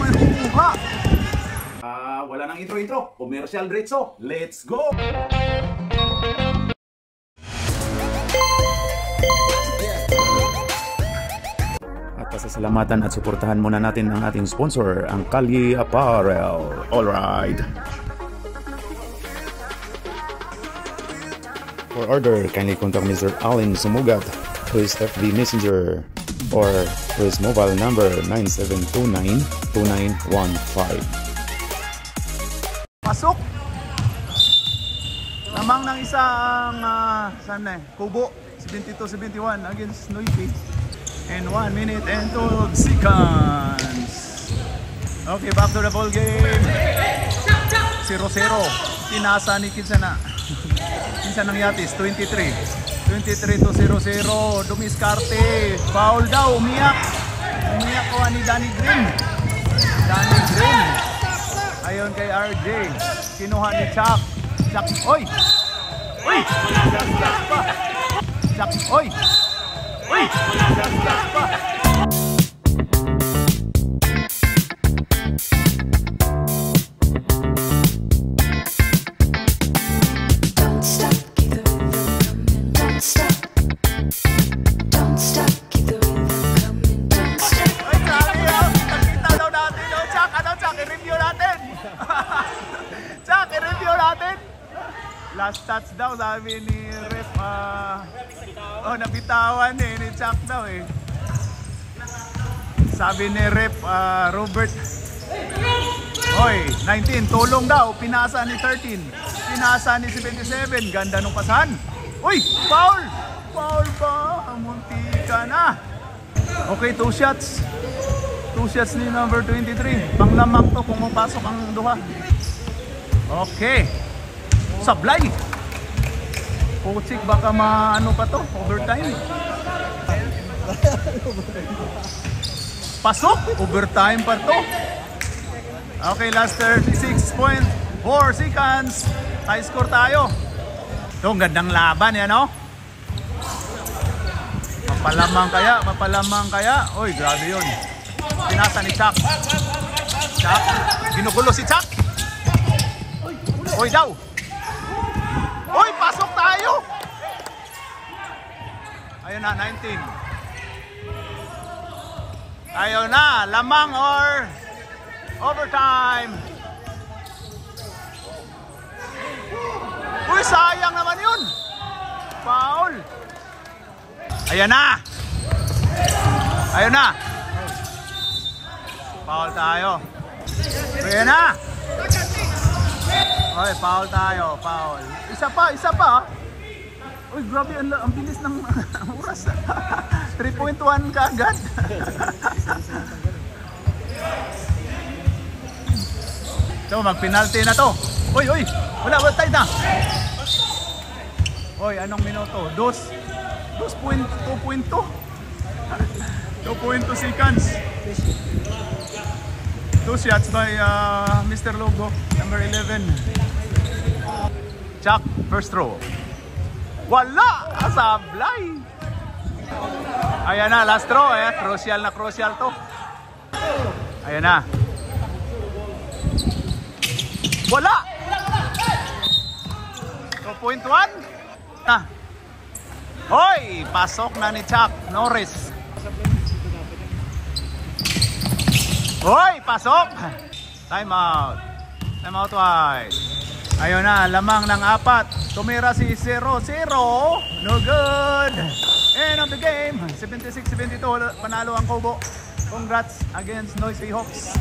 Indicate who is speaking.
Speaker 1: mahuha.
Speaker 2: Wala nang intro. Commercial diretso. Let's go! At pasasalamatan at suportahan muna natin ang ating sponsor, ang Kalye Apparel. Alright. For order, kindly contact Mr. Allen Sumugat to his FB Messenger or to his mobile number 9729-2915.
Speaker 1: Pasok! Lamang ng isang Kubo, 72-71 against Noipi in 1 minute and 12 seconds. Okay, back to the ball game. 0-0. Tinasa ni Kinsana. Kinsana ng Yatis, 23-0-0. Dumiskarte. Foul daw, umiyak. Umiyak ko ni Danny Green. Danny Green. Ayon kay RJ. Kinuha ni Chuck. Chuck, oy! Uy! Chuck pa! Chuck, oy! Uy! Chuck pa! Last touch daw, sabi ni Ref, nabitawan ni Chuck daw eh. Sabi ni Ref, Robert, oy, 19, tulong daw, pinasa ni 13, pinasa ni 77, ganda nung pasahan. Uy, foul! Foul ba? Munti ka na. Okay, 2 shots. 2 shots ni number 23. Panglamang to kung mapasok ang duha. Okay. Sablay. Putsik, baka maano pa to, overtime. Pasok, overtime pa to. Okay, last 36.4 seconds. High score tayo. Ito, gandang laban yan, no? Mapalamang kaya. Oy, grabe yun. Pinasa ni Chuck. Chuck, ginugulo si Chuck. Oy daw. Uy, pasok tayo! Ayun na, 19. Ayun na, lamang or overtime. Uy, sayang naman yun. Foul. Ayun na. Ayun na. Foul tayo. Ayun na. Oy, foul tayo, foul. Isa pa. Uy, grabe, ang bilis ng oras. 3.1 ka agad. So, mag-penalty na to. Uy, wala tayo na. Uy, anong minuto? 2.2 seconds. 2 shots by Mr. Logo, number 11. Chuck, first throw. Wala! Sablay! Ayan na, last throw eh. Crucial to. Ayan na. Wala! 2.1. Hoy! Pasok na ni Chuck Norris. Hoy! Pasok! Time out. Time out wide. Ayun na, lamang ng 4. Tumira si 0-0. No good. End of the game. 76-72. Panalo ang Kubo. Congrats against Noisy Hawks.